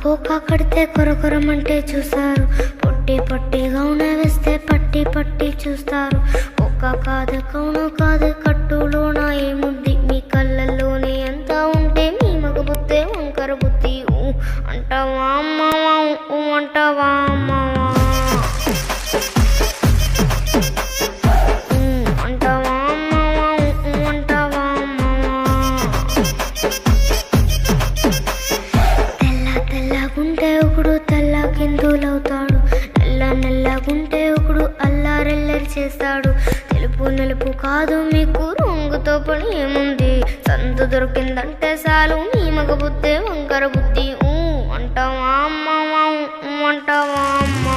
Cocoa కడితే కొరకొరమంటే చూస్తారు, పొట్టి పొట్టిగా వేస్తే పట్టి పట్టి చూస్తారు. కోకా కాదు కౌను కాదు కట్టులోన ఏముంది, మీ కళ్ళల్లోనే ఎంత ఉంటే మీ మగ బుద్ధే వంకర బుద్ధి. అంటావా అమ్మావా అంటావా అమ్మావా అంటావా అమ్మావా అంటావా తెల్లగుంటే ఒకడు తెల్ల కిందులవుతాడు, నల్లగుంటే ఒకడు అల్లారెల్లరి చేస్తాడు. తెలుపు నలుపు కాదు మీకు రంగుతో పని ఏముంది, సందు దొరికిందంటే చాలు మీ మగ బుద్ధే వంకర బుద్ధి. అంటావా అమ్మావా అంటావా అమ్మ.